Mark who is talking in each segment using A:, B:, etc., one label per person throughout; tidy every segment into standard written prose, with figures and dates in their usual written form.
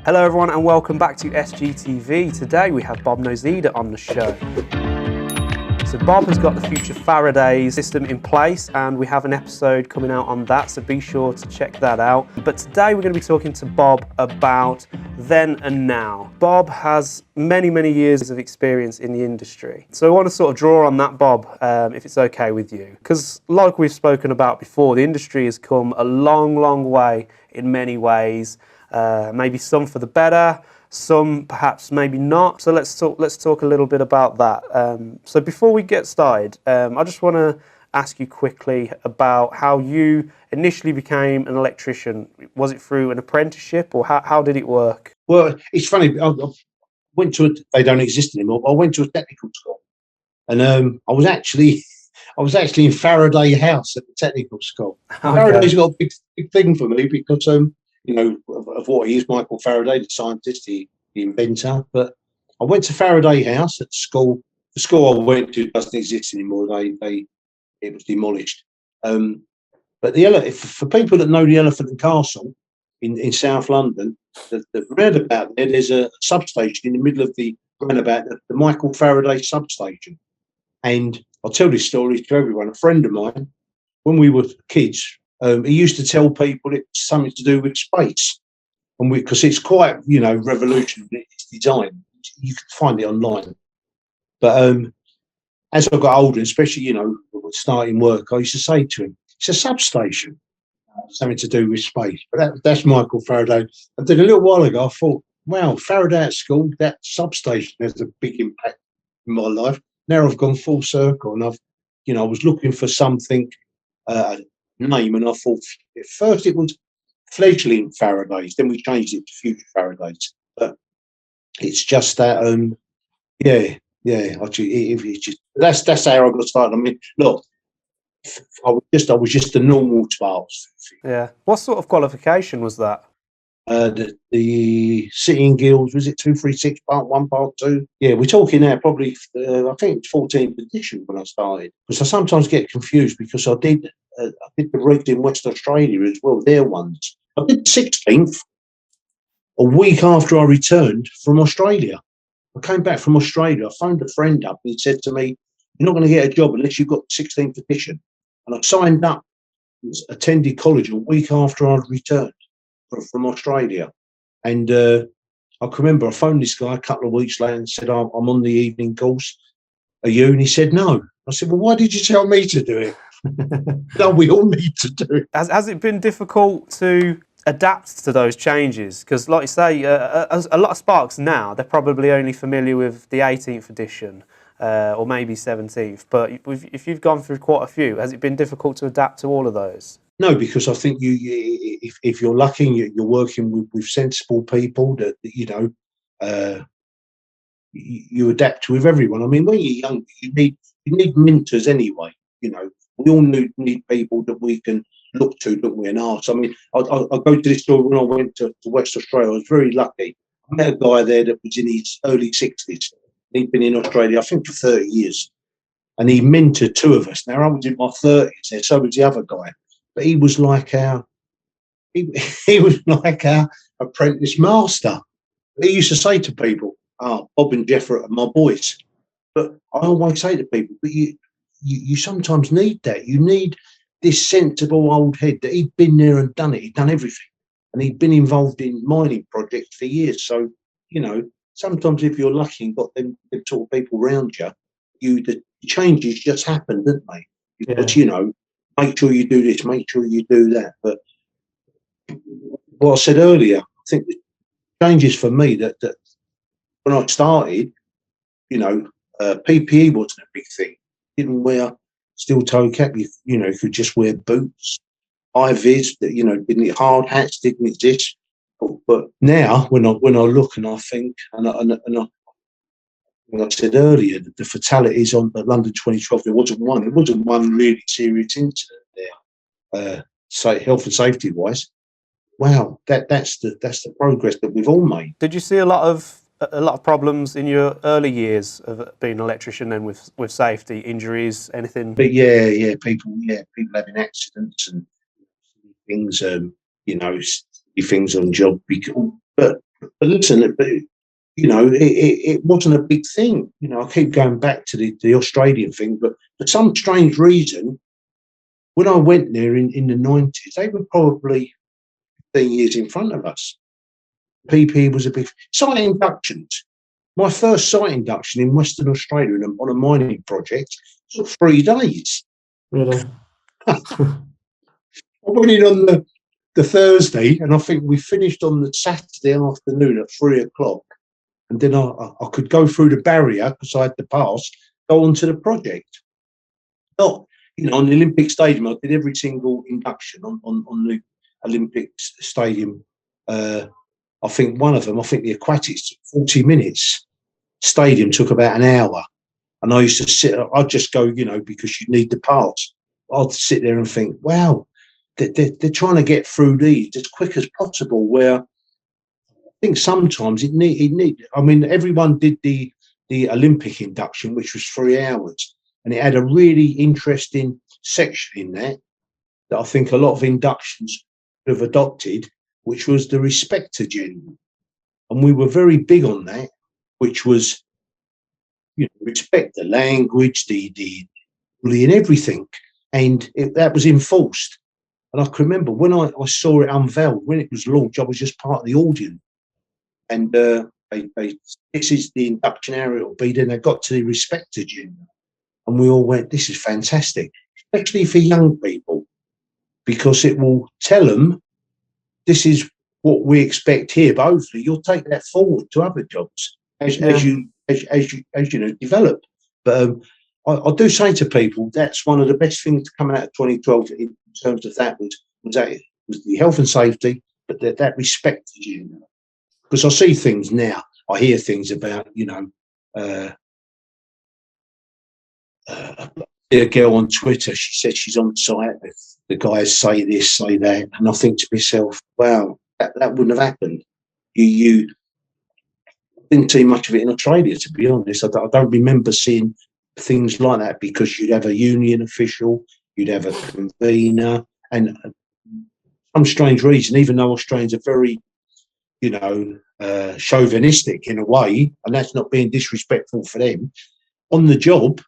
A: Hello everyone and welcome back to SGTV. Today we have Bob Noseda on the show. So Bob has got the future Faraday system in place and we have an episode coming out on that, so be sure to check that out. But today we're going to be talking to Bob about then and now. Bob has many years of experience in the industry. So I want to sort of draw on that, Bob, if it's okay with you. Because like we've spoken about before, the industry has come a long way in many ways. Maybe some for the better, some perhaps maybe not. So let's talk a little bit about that. So before we get started, I just want to ask you quickly about how you initially became an electrician. Was it through an apprenticeship, or how did it work?
B: Well, it's funny. I went to they don't exist anymore. I went to a technical school, and I was actually in Faraday House at the technical school. Okay. Faraday's got a big thing for me because of what he is, Michael Faraday, the scientist, the inventor. But I went to Faraday House at school. The school I went to doesn't exist anymore. It was demolished. But for people that know the Elephant and Castle in South London, the roundabout there's a substation in the middle of the roundabout, the Michael Faraday substation. And I'll tell this story to everyone. A friend of mine, when we were kids, he used to tell people it's something to do with space, and because it's quite revolutionary in its design. You can find it online. But as I got older, especially starting work, I used to say to him, "It's a substation, something to do with space." But that's Michael Faraday. I did a little while ago. I thought, wow, Faraday at school, that substation has a big impact in my life. Now I've gone full circle, and I was looking for something. Name, and I thought at first it was Fledgling Faradays, then we changed it to Future Faradays. But it's just that, that's how I got started. I mean, look, I was just a normal sparks.
A: Yeah. What sort of qualification was that?
B: The Sitting Guilds, was it 236 Part 1, Part 2? Yeah, we're talking now probably, I think it's 14th edition when I started. Because I sometimes get confused because I did the rigs in West Australia as well, their ones. I did the 16th a week after I returned from Australia. I came back from Australia, I phoned a friend up and he said to me, "You're not going to get a job unless you've got the 16th edition." And I signed up, attended college a week after I'd returned from Australia. And I can remember I phoned this guy a couple of weeks later and said, "I'm on the evening course. Are you?" And he said, "No." I said, "Well, why did you tell me to do it?" No, we all need to do it.
A: Has it been difficult to adapt to those changes? Because like you say, a lot of Sparks now, they're probably only familiar with the 18th edition or maybe 17th. But if you've gone through quite a few, has it been difficult to adapt to all of those?
B: No, because I think if you're lucky, you're working with sensible people that you adapt with everyone. I mean, when you're young, you need mentors anyway. We all need people that we can look to, don't we, and ask. I mean, I'll go to this story. When I went to West Australia, I was very lucky. I met a guy there that was in his early 60s. He'd been in Australia, I think, for 30 years. And he mentored two of us. Now, I was in my 30s, and so was the other guy. But he was like he was like our apprentice master. He used to say to people, "Bob and Jeff are my boys." But I always say to people, but you sometimes need that. You need this sensible old head that he'd been there and done it. He'd done everything. And he'd been involved in mining projects for years. So, sometimes if you're lucky and got them sort of people around you, the changes just happen, don't they? But, make sure you do this, make sure you do that. But what I said earlier, I think the changes for me that when I started, PPE wasn't a big thing. Didn't wear steel toe cap. You could just wear boots, high vis. Didn't hard hats didn't exist. But now, when I look and I think, and I said earlier, that the fatalities on the London 2012, there wasn't one. It wasn't one really serious incident there. Health and safety wise, wow, that's the progress that we've all made.
A: Did you see a lot of problems in your early years of being an electrician then with safety, injuries, anything?
B: But yeah, people having accidents and things, things on job. But But listen, but it wasn't a big thing. I keep going back to the Australian thing, but for some strange reason, when I went there in the 90s, they were probably 15 years in front of us. PP was a big site inductions. My first site induction in Western Australia on a mining project took 3 days.
A: Really?
B: I went in on the Thursday, and I think we finished on the Saturday afternoon at 3 o'clock. And then I could go through the barrier because I had the pass, go onto the project. Not, on the Olympic Stadium, I did every single induction on the Olympic Stadium. I think the aquatics took 40 minutes. Stadium took about an hour. And I used to I'd just go, because you need the pass. I'd sit there and think, wow, they're trying to get through these as quick as possible, where I think sometimes everyone did the Olympic induction, which was 3 hours. And it had a really interesting section in that I think a lot of inductions have adopted, which was the respect agenda. And we were very big on that, which was, respect the language, the bullying, everything. And that was enforced. And I can remember when I saw it unveiled, when it was launched, I was just part of the audience. And this is the induction area it'll be. Then they got to the respect agenda. And we all went, this is fantastic, especially for young people, because it will tell them this is what we expect here. But hopefully you'll take that forward to other jobs as you develop. But I do say to people, that's one of the best things coming out of 2012 in terms of that was the health and safety, but that respect agenda. Because I see things now, I hear things about, a girl on Twitter, she said she's on site, the guys say this, say that, and I think to myself, wow, that wouldn't have happened. You didn't see much of it in Australia, to be honest. I don't remember seeing things like that, because you'd have a union official, you'd have a convener, and some strange reason, even though Australians are very, chauvinistic in a way, and that's not being disrespectful for them, on the job,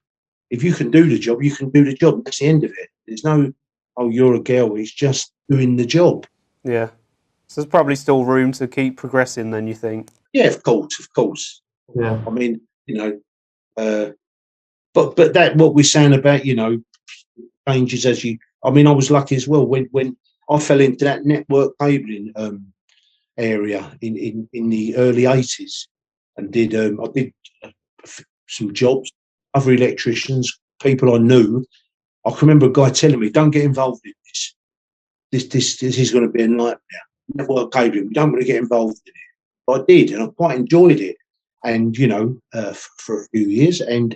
B: if you can do the job, you can do the job. That's the end of it. There's no, oh, you're a girl. It's just doing the job.
A: Yeah. So there's probably still room to keep progressing then, you think?
B: Yeah, of course.
A: Yeah.
B: I mean, but that what we're saying about, changes as you. I mean, I was lucky as well when I fell into that network cabling area in the early 80s, and I did some jobs, other electricians, people I knew. I can remember a guy telling me, "Don't get involved in this. This is going to be a nightmare. Network cabling. We don't want to get involved in it." But I did, and I quite enjoyed it. And for a few years, and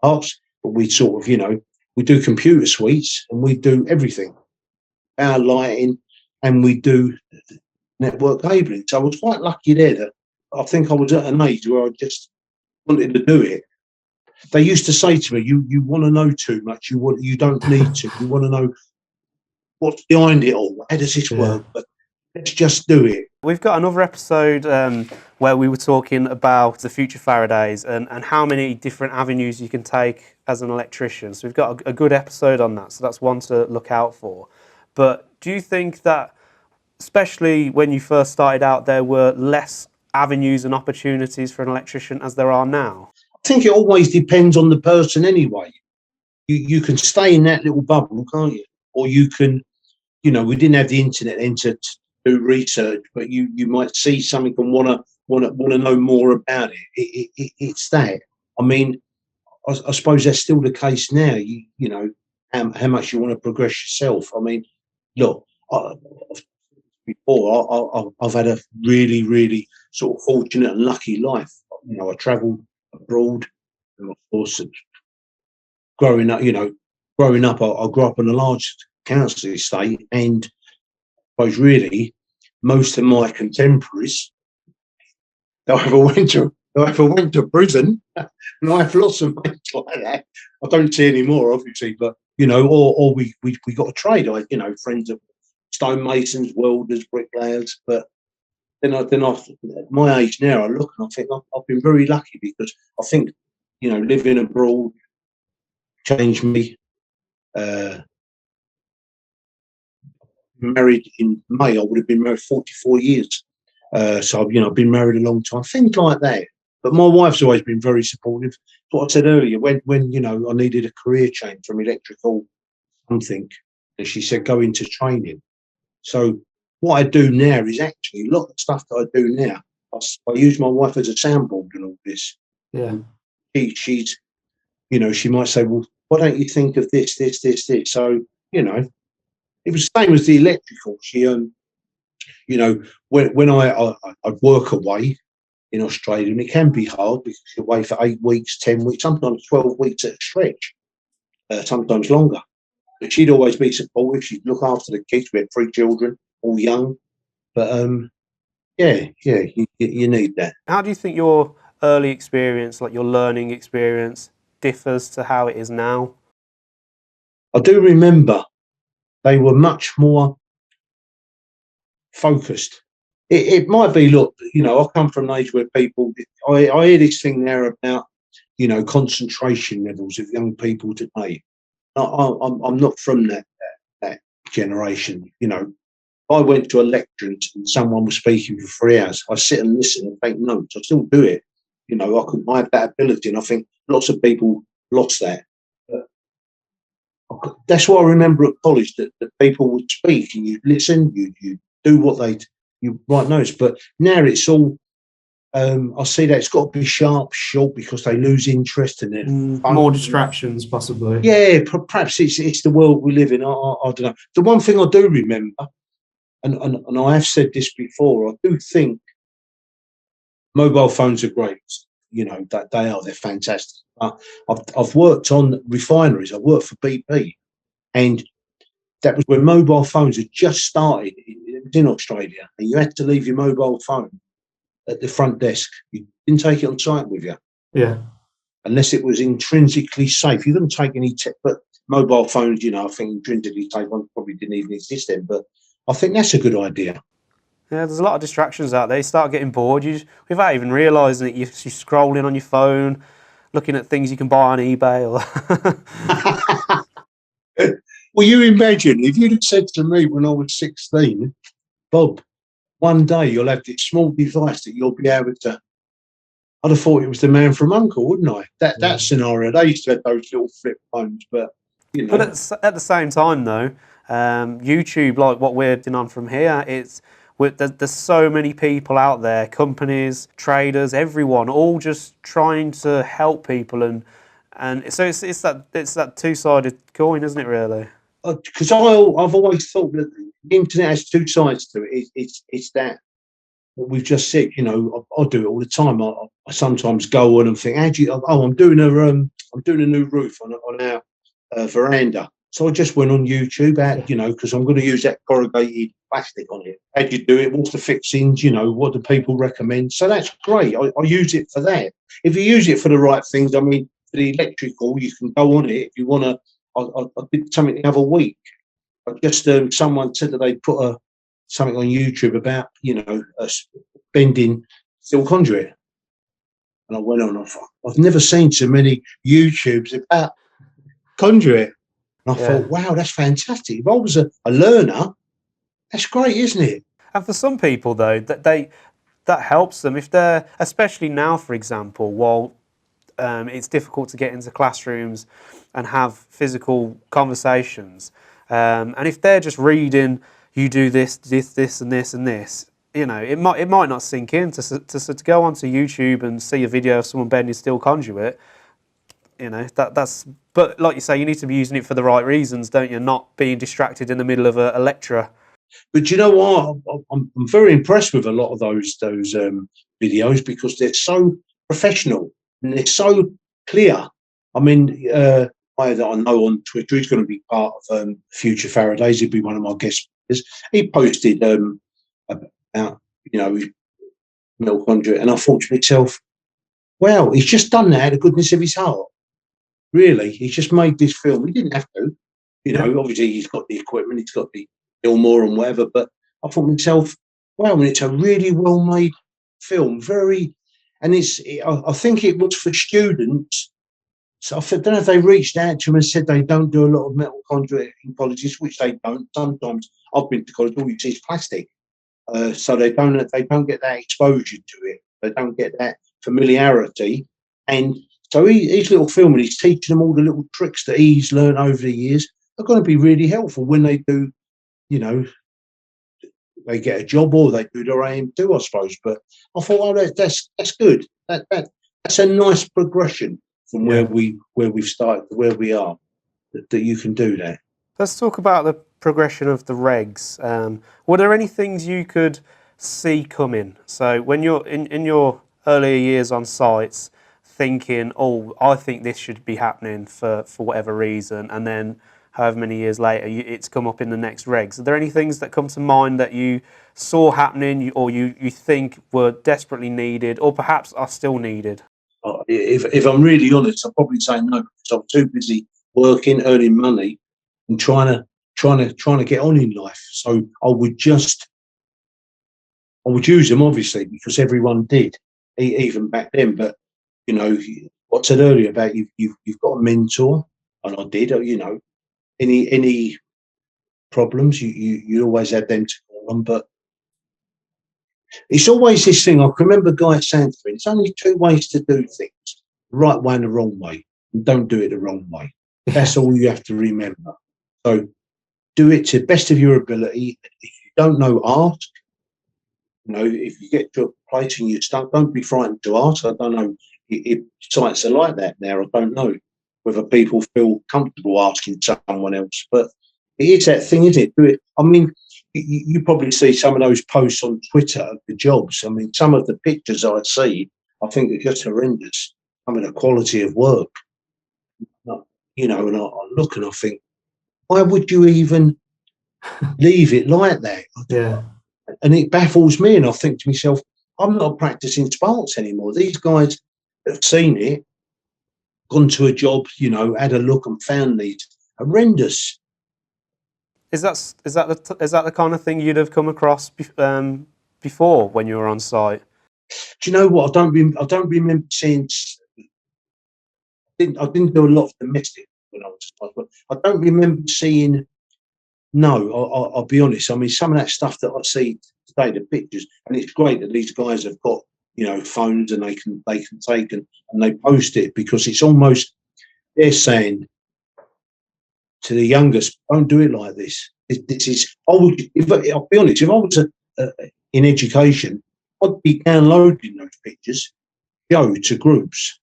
B: but we sort of, we do computer suites and we do everything, our lighting, and we do network cabling. So I was quite lucky there that I think I was at an age where I just wanted to do it. They used to say to me, "You want to know too much. You don't need to. You want to know what's behind it all. How does this work? But let's just do it."
A: We've got another episode where we were talking about the future Faradays and how many different avenues you can take as an electrician. So we've got a good episode on that. So that's one to look out for. But do you think that, especially when you first started out, there were less avenues and opportunities for an electrician as there are now?
B: I think it always depends on the person anyway. You can stay in that little bubble, can't you? Or you can, we didn't have the internet then to do research, but you might see something and want to know more about it. It's that. I mean, I suppose that's still the case now. How much you want to progress yourself. I mean, look, before I've had a really, really sort of fortunate and lucky life. I travelled abroad, and of course, growing up, I grew up on a large council estate, and I suppose really most of my contemporaries, they either went to prison, and I've lost some mates like that. I don't see any more, obviously, but or we got a trade. Friends of stonemasons, welders, bricklayers, but at my age now, I look and I think I've been very lucky, because I think, living abroad changed me. Married in May, I would have been married 44 years. So, I've been married a long time, things like that. But my wife's always been very supportive. What I said earlier, when I needed a career change from electrical something, and she said, go into training. So what I do now is actually a lot of stuff that I do now. I use my wife as a soundboard and all this.
A: Yeah.
B: She's, she might say, well, why don't you think of this, this, this, this? So, it was the same as the electrical. She, when I'd work away in Australia, and it can be hard because you're away for 8 weeks, 10 weeks, sometimes 12 weeks at a stretch, sometimes longer. But she'd always be supportive. She'd look after the kids. We had 3 children, all young. But you need that.
A: How do you think your early experience, like your learning experience, differs to how it is now?
B: I do remember they were much more focused. It might be, look, I come from an age where people, I hear this thing there about, concentration levels of young people today. I'm not from that generation. I went to a lecture and someone was speaking for 3 hours. I sit and listen and take notes. I still do it. I have that ability, and I think lots of people lost that. But that's what I remember at college, that people would speak and you listen, you do what you write notes. But now it's all, I see that it's got to be sharp, short, because they lose interest in it.
A: More distractions, possibly.
B: Yeah, perhaps it's the world we live in. I don't know. The one thing I do remember, and I have said this before, I do think mobile phones are great. That they're fantastic. I've worked on refineries. I worked for BP, and that was when mobile phones had just started. It was in Australia, and you had to leave your mobile phone at the front desk. You didn't take it on site with you.
A: Yeah. Unless
B: it was intrinsically safe. You couldn't take any but mobile phones, I think intrinsically safe ones probably didn't even exist then. But I think that's a good idea.
A: Yeah, there's a lot of distractions out there. You start getting bored. Without even realising it, you're scrolling on your phone, looking at things you can buy on eBay.
B: Well, you imagine if you'd have said to me when I was 16, Bob, one day you'll have this small device that you'll be able to. I'd have thought it was the man from Uncle, wouldn't I? That scenario. They used to have those little flip phones, but
A: But at the same time, though, YouTube, like what we're doing on from here, there's so many people out there, companies, traders, everyone, all just trying to help people, and so it's that two-sided coin, isn't it? Really.
B: Because I've always thought that the internet has 2 sides to it. It's that what we've just said. I do it all the time. I sometimes go on and think, I'm doing a new roof on our veranda. So I just went on YouTube, because I'm going to use that corrugated plastic on it. How do you do it? What's the fixings? What do people recommend? So that's great. I use it for that. If you use it for the right things, for the electrical, you can go on it if you want to. I did something the other week. Someone said that they put something on YouTube about bending steel conduit, and I went on. I thought, I've never seen so many YouTubes about conduit, and I thought, wow, that's fantastic. If I was a learner, that's great, isn't it?
A: And for some people, though, that helps them if they're, especially now, for example, while it's difficult to get into classrooms and have physical conversations. And if they're just reading, you do this, and this, and this, it might not sink in to go onto YouTube and see a video of someone bending steel conduit. But like you say, you need to be using it for the right reasons, don't you? Not being distracted in the middle of a lecture.
B: But you know what? I'm very impressed with a lot of those videos, because they're so professional and they're so clear. That I know on Twitter, he's going to be part of Future Faradays. He'll be one of my guest speakers. He posted about milk conduit, and I thought to myself, wow, he's just done that out of the goodness of his heart. Really, he's just made this film. He didn't have to, obviously he's got the equipment, he's got the Scolmore and whatever. But I thought to myself, well, and it's a really well made film. And I think it was for students. So I don't know if they reached out to them and said they don't do a lot of metal conduit in colleges, which they don't. Sometimes I've been to college, all you see is plastic. So they don't get that exposure to it. They don't get that familiarity. And so his little film, and he's teaching them all the little tricks that he's learned over the years, are going to be really helpful when they do, you know, they get a job or they do their AM2, I suppose. But I thought, well, that's good. That's a nice progression from where we've started to where we are. That you can do that.
A: Let's talk about the progression of the regs. Were there any things you could see coming? So when you're in your earlier years on sites, thinking, oh, I think this should be happening for whatever reason, and then however many years later, it's come up in the next regs. Are there any things that come to mind that you saw happening or you think were desperately needed or perhaps are still needed?
B: If I'm really honest, I'll probably say no, because I'm too busy working, earning money, and trying to get on in life. So I would use them, obviously, because everyone did, even back then. But you know, what I said earlier about you've got a mentor, and I did. You know, any problems, you always had them to call on. But it's always this thing. I can remember Guy saying to me, "It's only two ways to do things: the right way and the wrong way. And don't do it the wrong way." That's all you have to remember. So do it to the best of your ability. If you don't know, ask. You know, if you get to a place and you're stuck, don't be frightened to ask. I don't know if sites are like that now. I don't know whether people feel comfortable asking someone else, but it is that thing, isn't it? Do it. I mean, you probably see some of those posts on Twitter of the jobs. I mean, some of the pictures I see, I think are just horrendous. I mean, the quality of work. You know, and I look and I think, why would you even leave it like that?
A: Yeah.
B: And it baffles me, and I think to myself, I'm not practicing Sparks anymore. These guys have seen it, gone to a job, you know, had a look and found these horrendous.
A: Is that the kind of thing you'd have come across before when you were on site?
B: Do you know what? I don't remember seeing. I didn't do a lot of domestic when I was on site, but I don't remember seeing. No, I'll be honest. I mean, some of that stuff that I see today, the pictures, and it's great that these guys have got, you know, phones and they can take and they post it, because it's almost, they're saying to the youngest, don't do it like this. This is, I'll be honest, if I was in education, I'd be downloading those pictures, go to groups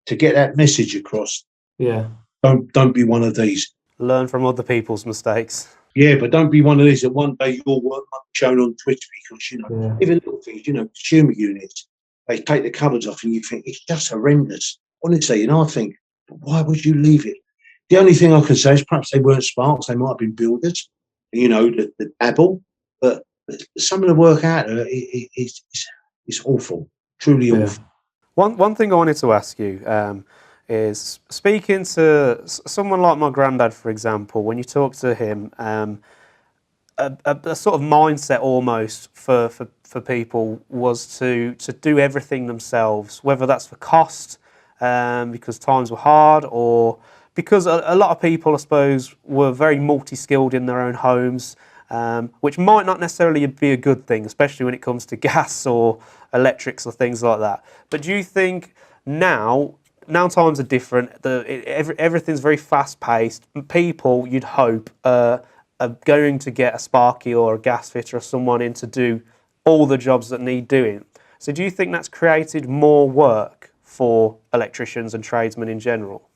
B: to get that message across.
A: Yeah.
B: Don't be one of these.
A: Learn from other people's mistakes.
B: Yeah, but don't be one of these that one day your work might be shown on Twitter, because, you know, even little things, you know, consumer units, they take the covers off and you think it's just horrendous. Honestly, and I think, why would you leave it? The only thing I can say is perhaps they weren't Sparks, they might have been builders, you know, the dabble, but some of the work out there is awful, truly awful.
A: One thing I wanted to ask you is, speaking to someone like my granddad, for example, when you talk to him, a sort of mindset almost for people was to do everything themselves, whether that's for cost, because times were hard, or because a lot of people, I suppose, were very multi-skilled in their own homes, which might not necessarily be a good thing, especially when it comes to gas or electrics or things like that. But do you think now times are different, everything's very fast-paced, people, you'd hope, are going to get a sparky or a gas fitter or someone in to do all the jobs that need doing? So do you think that's created more work for electricians and tradesmen in general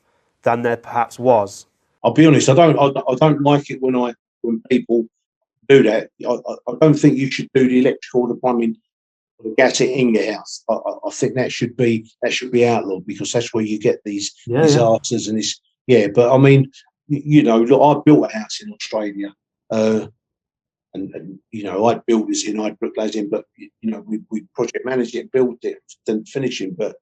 A: than there perhaps was?
B: I'll be honest, I don't like it when people do that. I don't think you should do the electrical, the plumbing, or the gas in your house. I think that should be outlawed, because that's where you get these disasters and this. Yeah, but I mean, you know, look, I built a house in Australia, and you know, I had builders in, I had bricklayers in, but you know, we project managed it, built it, then finishing. But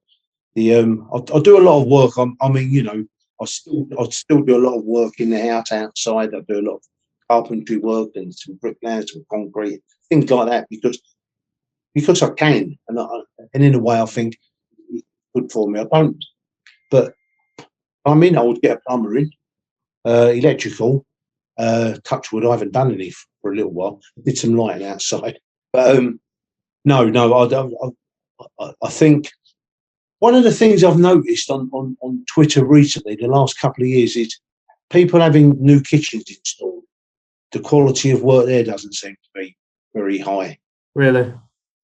B: the I do a lot of work. I mean, you know, I still do a lot of work in the house outside. I do a lot of carpentry work and some bricklayers, some concrete, things like that, because I can, and in a way I think it's good for me. I don't, but I would get a plumber in, electrical. Touch wood, I haven't done any for a little while. I did some lighting outside, but no. I think one of the things I've noticed on Twitter recently, the last couple of years, is people having new kitchens installed. The quality of work there doesn't seem to be very high.
A: Really?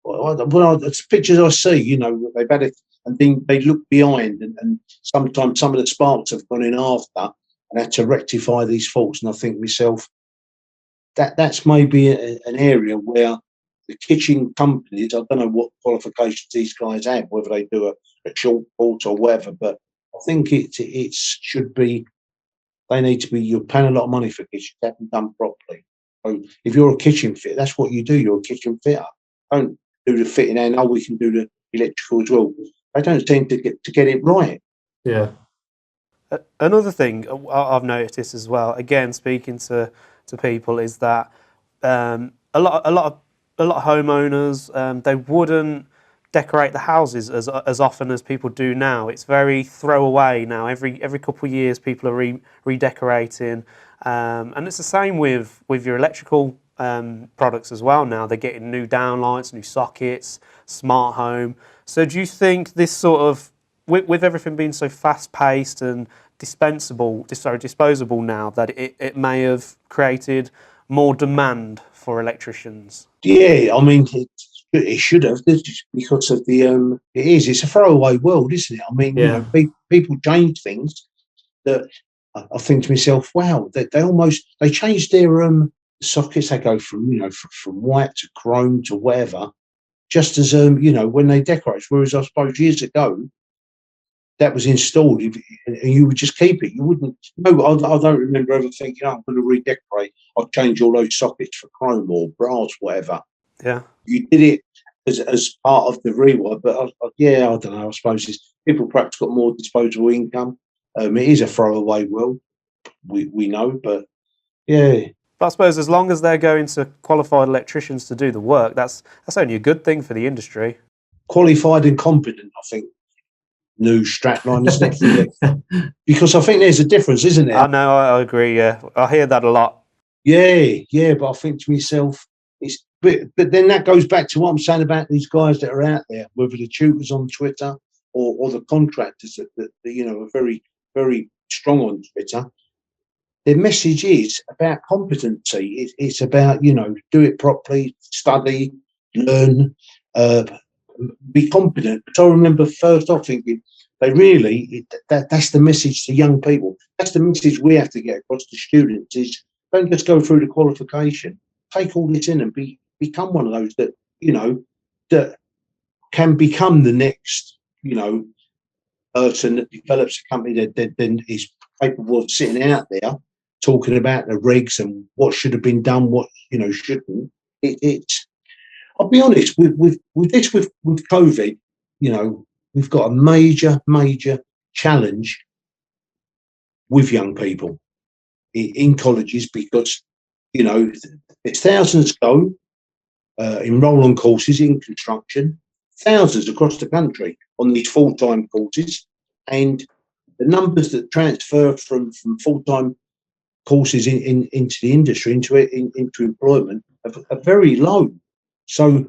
B: Well, it's pictures I see, they've had it, and then they look behind, and sometimes some of the sparks have gone in after and had to rectify these faults. And I think to myself, that's maybe an area where the kitchen companies, I don't know what qualifications these guys have, whether they do a short course or whatever, but I think it should be, they need to be, you're paying a lot of money for kitchens that haven't done properly. So if you're a kitchen fitter, that's what you do, you're a kitchen fitter. Don't do the fitting and, we can do the electrical as well. They don't seem to get it right.
A: Yeah. Another thing I've noticed as well, again, speaking to people, is that a lot of homeowners, they wouldn't decorate the houses as often as people do now. It's very throwaway now. Every couple of years, people are redecorating, and it's the same with your electrical products as well. Now they're getting new downlights, new sockets, smart home. So do you think this sort of, with everything being so fast-paced and disposable now, that it may have created more demand for electricians?
B: Yeah, it should have, because of the it's a throwaway world, isn't it? People change things that I think to myself, wow, they changed their sockets. They go from white to chrome to whatever, just as when they decorate. Whereas I suppose years ago, that was installed, and you would just keep it. You wouldn't. No, I don't remember ever thinking, I'm going to redecorate. I'll change all those sockets for chrome or brass, whatever.
A: Yeah,
B: you did it as part of the reward, but I don't know. I suppose people perhaps got more disposable income. It is a throwaway world, we know, but yeah.
A: But I suppose as long as they're going to qualified electricians to do the work, that's only a good thing for the industry.
B: Qualified and competent, I think. New strapline, isn't it? Because I think there's a difference, isn't there?
A: I know, I agree. Yeah, I hear that a lot.
B: Yeah, but I think to myself, but then that goes back to what I'm saying about these guys that are out there, whether the tutors on Twitter or the contractors that are very, very strong on Twitter. Their message is about competency. It's about do it properly, study, learn, be competent. But I remember first off thinking, that's the message to young people. That's the message we have to get across to students, is don't just go through the qualification. Take all this in and become one of those that can become the next, person that develops a company that then is capable of sitting out there talking about the regs and what should have been done, what shouldn't. It's I'll be honest, with COVID, we've got a major challenge with young people in colleges, because there's thousands go enroll on courses in construction, thousands across the country on these full-time courses, and the numbers that transfer from full-time courses into the industry, into employment, are very low. So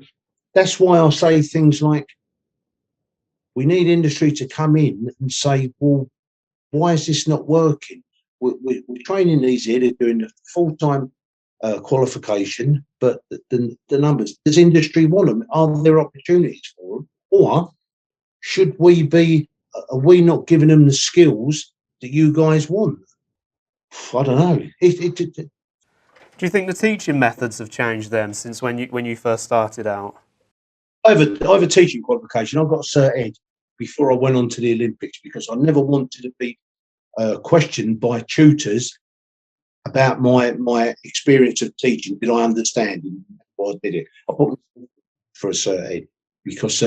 B: that's why I say things like, we need industry to come in and say, well, why is this not working? We're training these here, they're doing the full-time qualification, but the numbers, does industry want them? Are there opportunities for them? Or are we not giving them the skills that you guys want? I don't know.
A: Do you think the teaching methods have changed then since when you first started out?
B: I have a teaching qualification. I got a Cert Ed before I went on to the Olympics, because I never wanted to be questioned by tutors about my experience of teaching. Did I understand? And why I did it? I put myself for a Cert Ed because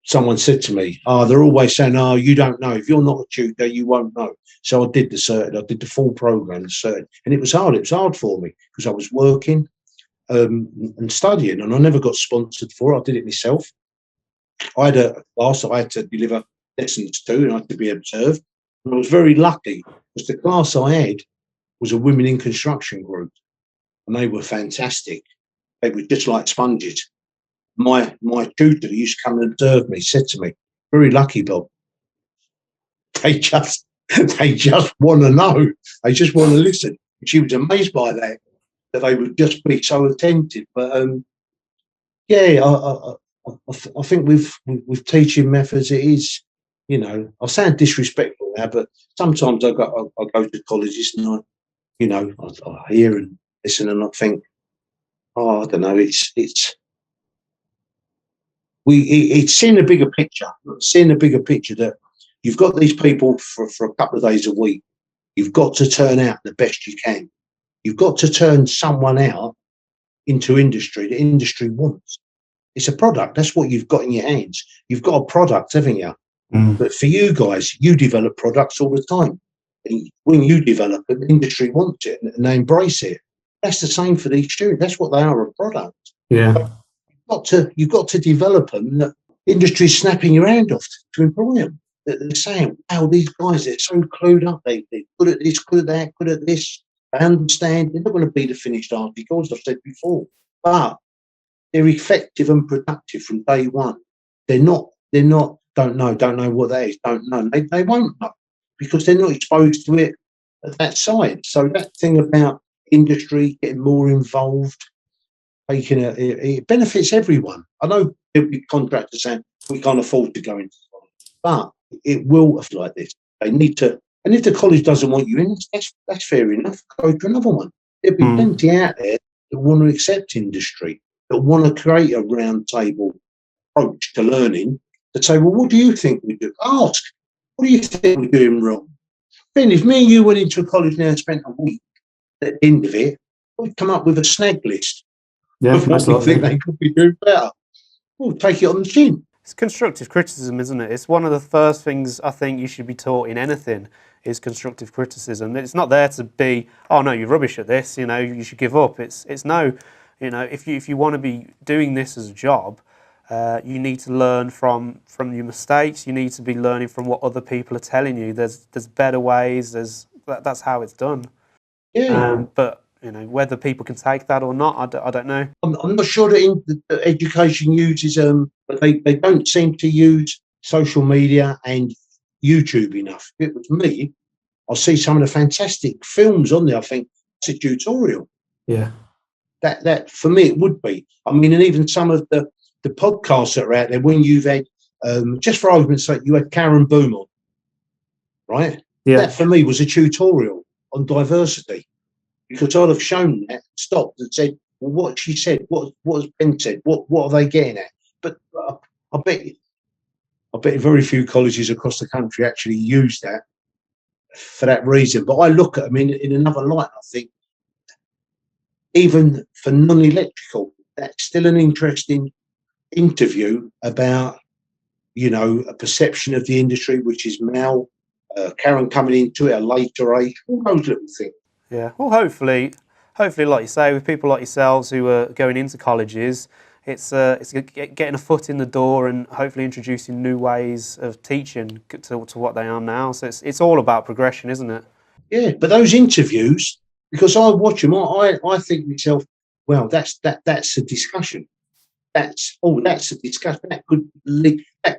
B: someone said to me, they're always saying, you don't know. If you're not a tutor, you won't know. So I did the Cert Ed. I did the full program, the Cert Ed. And it was hard. It was hard for me because I was working. and studying, and I never got sponsored for it. I did it myself. I had a class that I had to deliver lessons to, and I had to be observed. And I was very lucky because the class I had was a women in construction group, and they were fantastic. They were just like sponges. My tutor who used to come and observe me said to me, "Very lucky, Bob. They just want to know. They just want to listen." And she was amazed by that they would just be so attentive. But yeah, I think with teaching methods, it is, I sound disrespectful now, but sometimes I go to colleges and I hear and listen, and I think, I don't know, it's seeing a bigger picture. Seeing a bigger picture that you've got these people for a couple of days a week. You've got to turn out the best you can. You've got to turn someone out into industry. The industry wants. It's a product. That's what you've got in your hands. You've got a product, haven't you? But for you guys, you develop products all the time. And when you develop it, the industry wants it and they embrace it. That's the same for these students. That's what they are, a product.
A: Yeah.
B: You've got to develop them. The industry's snapping your hand off to employ them. They're saying, wow, these guys, they're so clued up. They're good at this, good at that, good at this. I understand. They're not going to be the finished articles, I've said before. But they're effective and productive from day one. They're not, don't know what that is, don't know. They won't know because they're not exposed to it at that side. So that thing about industry getting more involved, it benefits everyone. I know there'll be contractors saying we can't afford to go into college, but it will like this. They need to, and if the college doesn't want you in, that's fair enough. Go to another one. There'll be plenty out there that want to accept industry, that want to create a round table approach to learning, to say, well, what do you think we do? Ask, what do you think we're doing wrong? Then if me and you went into a college now and spent a week at the end of it, we'd come up with a snag list of what we think they could be doing better. We'll take it on the chin.
A: It's constructive criticism, isn't it? It's one of the first things I think you should be taught in anything is constructive criticism. It's not there to be, oh no, you're rubbish at this, you should give up. It's no, if you want to be doing this as a job, you need to learn from your mistakes. You need to be learning from what other people are telling you. There's better ways. That's how it's done.
B: Yeah.
A: But whether people can take that or not, I don't know.
B: I'm not sure that the education uses but they don't seem to use social media and YouTube enough. If it was me, I see some of the fantastic films on there. I think it's a tutorial.
A: Yeah.
B: That for me it would be. I mean, and even some of the podcasts that are out there, when you've had just for argument's sake, you had Karen Boom on, right?
A: Yeah.
B: That for me was a tutorial on diversity. Because I'd have shown that, stopped and said, well, what she said, what has Ben said, what are they getting at? But I bet very few colleges across the country actually use that for that reason. But I look at them in another light. I think even for non-electrical, that's still an interesting interview about, a perception of the industry, which is male, Karen coming into it at a later age, all those little things.
A: Yeah, well, hopefully, like you say, with people like yourselves who are going into colleges, it's getting a foot in the door and hopefully introducing new ways of teaching to what they are now. So it's all about progression, isn't it?
B: Yeah, but those interviews, because I watch them, I think to myself, well, that's a discussion. That's a discussion. That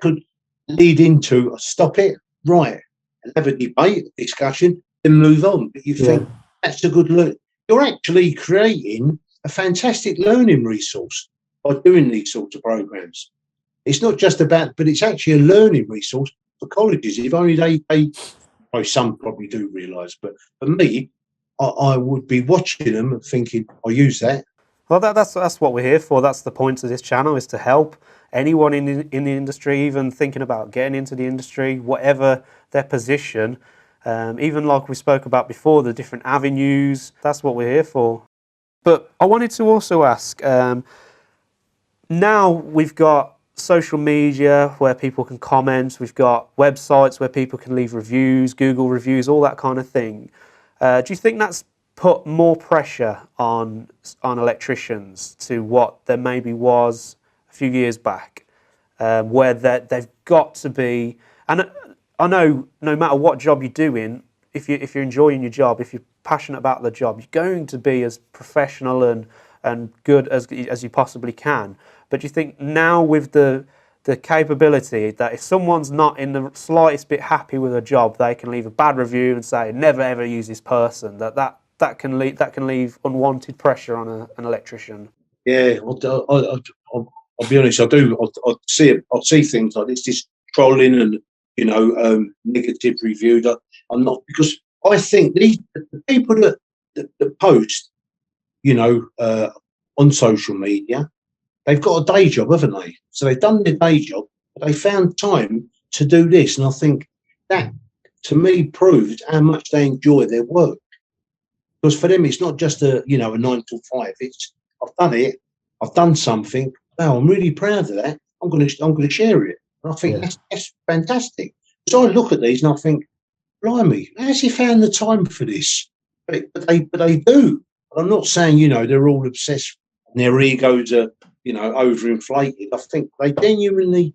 B: could lead into stop it, right, and have a debate, a discussion, then move on. But you think that's a good look. You're actually creating a fantastic learning resource by doing these sorts of programs. It's not just about, but it's actually a learning resource for colleges. If only they some probably do realise, but for me, I would be watching them and thinking, I'll use that.
A: Well, that's what we're here for. That's the point of this channel, is to help anyone in the industry, even thinking about getting into the industry, whatever their position. Even like we spoke about before, the different avenues, that's what we're here for. But I wanted to also ask, now we've got social media where people can comment, we've got websites where people can leave reviews, Google reviews, all that kind of thing. Do you think that's put more pressure on electricians to what there maybe was a few years back, where they've got to be. And I know no matter what job you're doing, if you're enjoying your job, if you're passionate about the job, you're going to be as professional and good as you possibly can. But you think now with the capability that if someone's not in the slightest bit happy with a job, they can leave a bad review and say never ever use this person. That can leave unwanted pressure on an electrician.
B: Yeah, I'll be honest. I do. I see things like this trolling and negative reviews. I'm not, because I think the people that post, on social media, they've got a day job, haven't they? So they've done their day job, but they found time to do this, and I think that, to me, proves how much they enjoy their work. Because for them, it's not just a 9 till 5. It's, I've done it, I've done something. Wow, I'm really proud of that. I'm going to share it. And I think that's fantastic. So I look at these and I think, blimey, how's he found the time for this? But they do. I'm not saying they're all obsessed and their egos are overinflated. I think they genuinely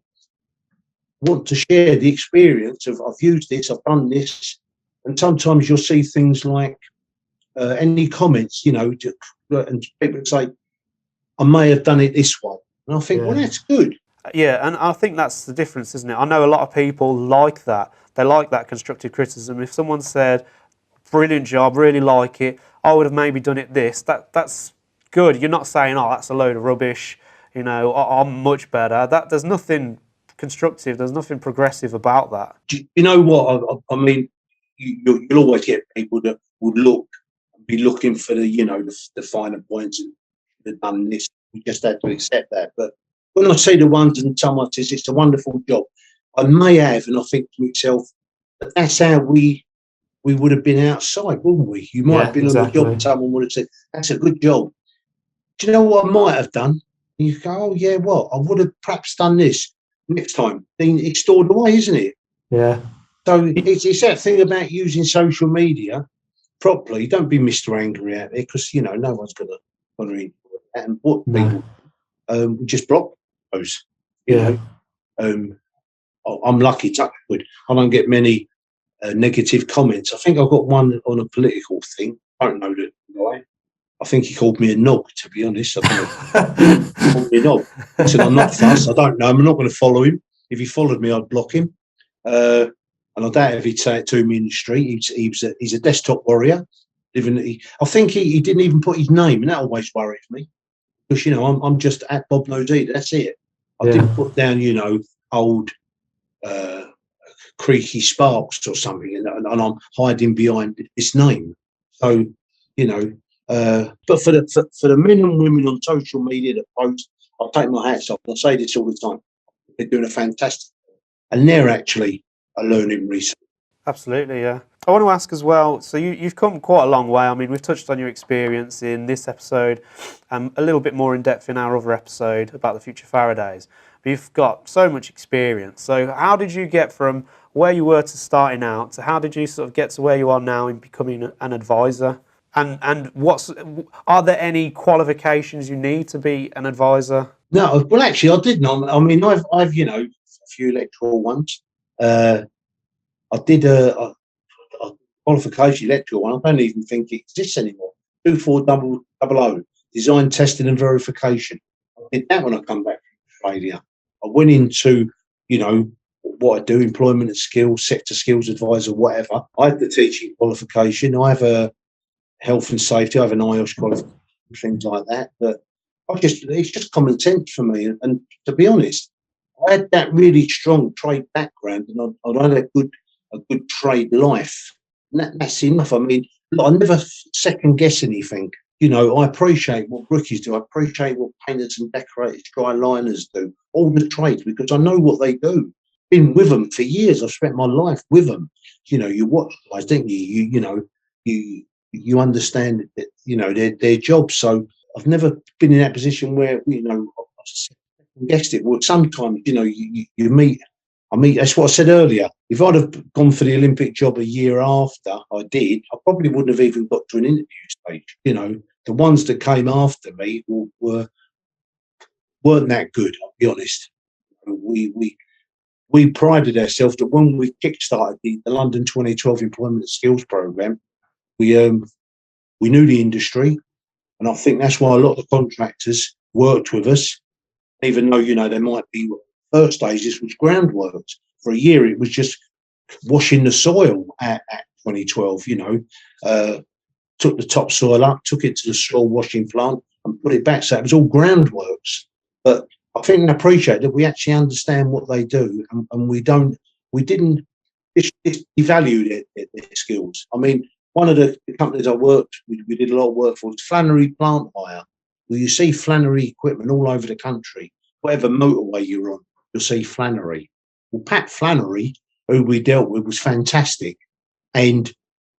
B: want to share the experience of, I've used this, I've done this, and sometimes you'll see things like any comments, and people say, I may have done it this way, and I think, well, that's good.
A: Yeah, and I think that's the difference, isn't it? I know a lot of people like that. They like that constructive criticism. If someone said, brilliant job, really like it, I would have maybe done it this, that's good. You're not saying, oh, that's a load of rubbish, I'm much better. There's nothing constructive, there's nothing progressive about that.
B: You know what? I mean, you'll always get people that would be looking for the finer points and have done this. We just had to accept that. But when I see the ones and someone says it's a wonderful job, I may have, and I think to myself, but that's how we would have been outside, wouldn't we? You might have been on the job and someone would have said, that's a good job. Do you know what I might have done? And you go, oh yeah, what? I would have perhaps done this next time. Then it's stored away, isn't it?
A: Yeah.
B: So it's that thing about using social media properly. Don't be Mr. Angry out there, because no one's going to read that. And what people just block those. I'm lucky, touch wood. I don't get many negative comments. I think I got one on a political thing. I don't know the guy. I think he called me a knob, to be honest. I don't know. He called me a knob. He said, I'm not fussed. I don't know him. I'm not going to follow him. If he followed me, I'd block him. And I doubt if he'd say it to me in the street. He's a desktop warrior. I think he didn't even put his name, and that always worries me. Because, I'm just at Bob Noseda. That's it. I didn't put down, old Creaky Sparks or something, and I'm hiding behind this name. So, but for the men and women on social media that post, I'll take my hats off. I say this all the time. They're doing a fantastic job, and they're actually a learning resource.
A: Absolutely, yeah. I want to ask as well, so you've come quite a long way. I mean, we've touched on your experience in this episode, a little bit more in depth in our other episode about the future Faradays. But you've got so much experience. So how did you get from where you were to starting out to how did you sort of get to where you are now in becoming an advisor? And are there any qualifications you need to be an advisor?
B: No, well, actually, I didn't. I mean, I've a few electoral ones. I did a qualification electoral one. I don't even think it exists anymore. 24000 design, testing, and verification. I did that when I come back from Australia. I went into what I do, employment and skills, sector skills advisor, whatever. I have the teaching qualification. I have a health and safety. I have an IELTS qualification, things like that. But it's just common sense for me. And to be honest, I had that really strong trade background, and I had a good trade life. And that's enough. I mean, I never second guess anything. I appreciate what brickies do. I appreciate what painters and decorators, dry liners do. All the trades, because I know what they do. Been with them for years. I've spent my life with them. You watch guys, don't you? You understand that their job. So I've never been in that position where I've second guessed it. Well, sometimes you meet I mean, that's what I said earlier. If I'd have gone for the Olympic job a year after I did, I probably wouldn't have even got to an interview stage. You know, the ones that came after me weren't that good. I'll be honest. We prided ourselves that when we kickstarted the London 2012 Employment Skills Programme, we knew the industry, and I think that's why a lot of the contractors worked with us, even though, you know, there might be first stages was groundworks. For a year, it was just washing the soil at 2012, you know, took the topsoil up, took it to the soil washing plant and put it back. So it was all groundworks. But I think they appreciate that we actually understand what they do, and we didn't devalue their skills. I mean, one of the companies I worked with, we did a lot of work for, was Flannery Plant Hire. Well, you see Flannery equipment all over the country. Whatever motorway you're on, you'll see Flannery. Well, Pat Flannery, who we dealt with, was fantastic. And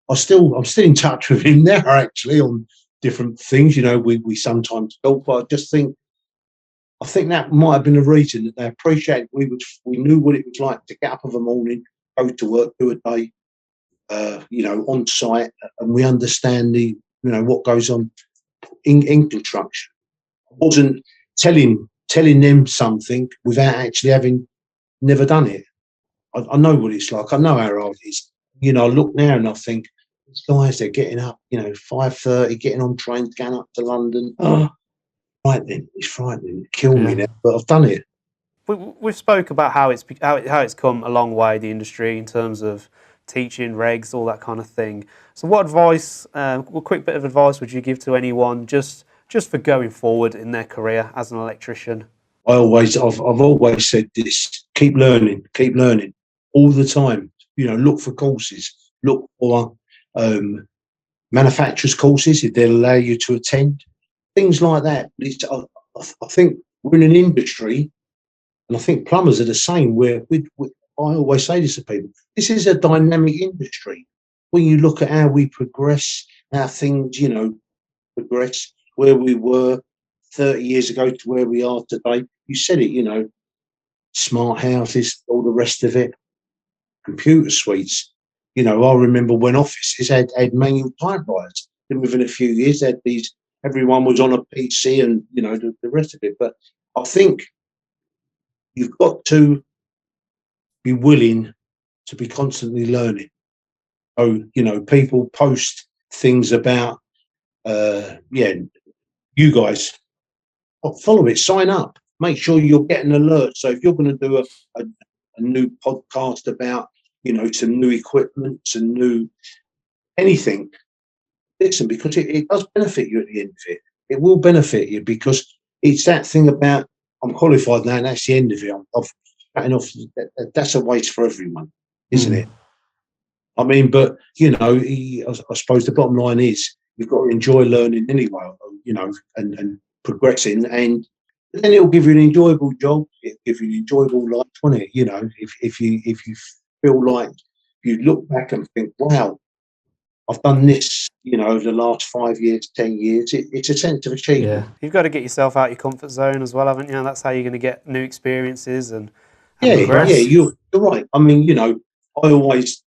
B: I'm still in touch with him now, actually, on different things. You know, we sometimes talk, but I think that might have been a reason that they appreciated we knew what it was like to get up of a morning, go to work, do a day, you know, on site, and we understand what goes on in construction. I wasn't telling them something without actually having never done it. I know what it's like. I know how hard it is. You know, I look now and I think, these guys, they're getting up, you know, 5:30, getting on trains, going up to London. Oh, frightening. It's frightening. It killed me now, but I've done it.
A: We've spoke about how it's come a long way, the industry, in terms of teaching, regs, all that kind of thing. So what advice, a quick bit of advice would you give to anyone just for going forward in their career as an electrician?
B: I've always said this: keep learning all the time. You know, look for courses, look for manufacturers' courses if they'll allow you to attend, things like that. I think we're in an industry, and I think plumbers are the same. Where I always say this to people: this is a dynamic industry. When you look at how we progress, how things, you know, progress, where we were 30 years ago to where we are today. You said it, you know, smart houses, all the rest of it, computer suites. You know, I remember when offices had manual typewriters. Then within a few years, they had these. Everyone was on a PC, and you know the rest of it. But I think you've got to be willing to be constantly learning. So, you know, people post things about, you guys follow it, sign up, make sure you're getting alerts. So if you're going to do a new podcast about, you know, some new equipment, some new anything, listen, because it does benefit you at the end of it. It will benefit you because it's that thing about, I'm qualified now and that's the end of it. I've cutting off. That's a waste for everyone, isn't it? I mean, but, you know, I suppose the bottom line is you've got to enjoy learning anyway, you know, and progressing, and then it'll give you an enjoyable job. It'll give you an enjoyable life, won't it? You know, if you feel like you look back and think, wow, I've done this, you know, over the last 5 years, 10 years, it's a sense of achievement.
A: Yeah. You've got to get yourself out of your comfort zone as well, haven't you? That's how you're going to get new experiences and progress.
B: Yeah, you're right. I mean, you know, I always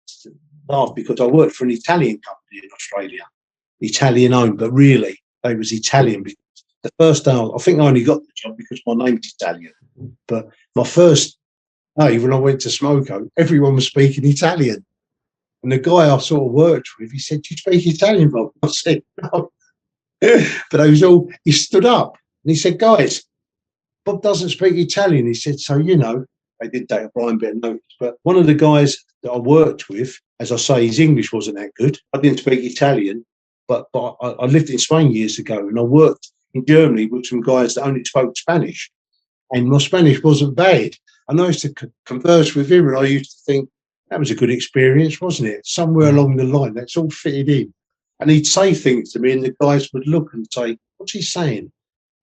B: laugh because I worked for an Italian company in Australia, Italian owned, but really they was Italian. Because the first day, I think I only got the job because my name's Italian. But my first day when I went to Smoko, everyone was speaking Italian. And the guy I sort of worked with, he said, "Do you speak Italian, Bob?" I said, "No." But he stood up and he said, "Guys, Bob doesn't speak Italian." He said, "So, you know," they did take a blind bit of notice. But one of the guys that I worked with, as I say, his English wasn't that good. I didn't speak Italian, but I lived in Spain years ago and I worked in Germany with some guys that only spoke Spanish. And my Spanish wasn't bad. And I used to converse with him and I used to think, that was a good experience, wasn't it? Somewhere along the line, that's all fitted in. And he'd say things to me and the guys would look and say, "What's he saying?"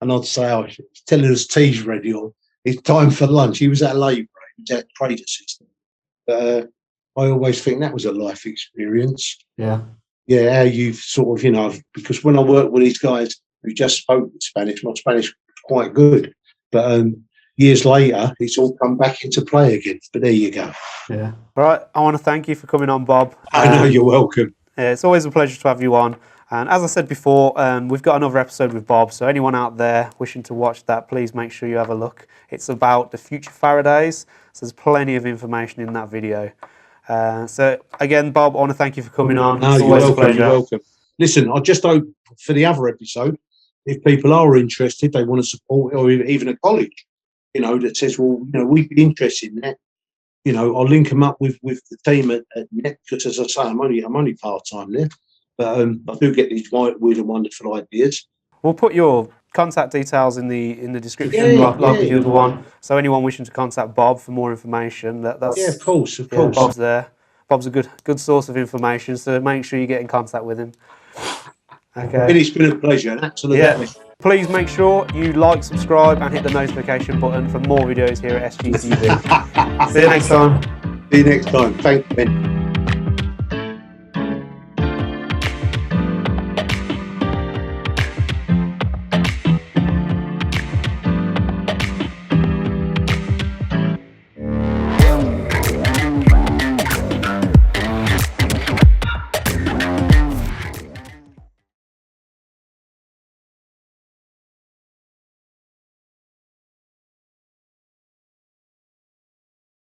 B: And I'd say, "Oh, he's telling us tea's ready," or "It's time for lunch." He was at labour, he was at trade assistant. But I always think that was a life experience.
A: Yeah.
B: Yeah, how you sort of, you know, because when I worked with these guys who just spoke Spanish, my Spanish was quite good. But, years later, it's all come back into play again. But there you go.
A: Yeah. Right. I want to thank you for coming on, Bob.
B: I know, you're welcome.
A: Yeah, it's always a pleasure to have you on. And as I said before, we've got another episode with Bob. So anyone out there wishing to watch that, please make sure you have a look. It's about the future Faradays. So there's plenty of information in that video. So again, Bob, I want to thank you for coming on.
B: No,
A: it's
B: you're
A: always
B: welcome.
A: a pleasure.
B: You're welcome. Listen, I just hope for the other episode, if people are interested, they want to support, or even a college, that says, well, we'd be interested in that. I'll link them up with the team at Net, because as I say, I'm only part-time there. But I do get these weird and wonderful ideas.
A: We'll put your contact details in the description, like with the other one. So anyone wishing to contact Bob for more information, that's
B: of course.
A: Bob's there. Bob's a good source of information. So make sure you get in contact with him. Okay.
B: It's been a pleasure, an absolute pleasure.
A: Please make sure you like, subscribe, and hit the notification button for more videos here at SGTV. See you next time.
B: See you next time. Thanks, Ben.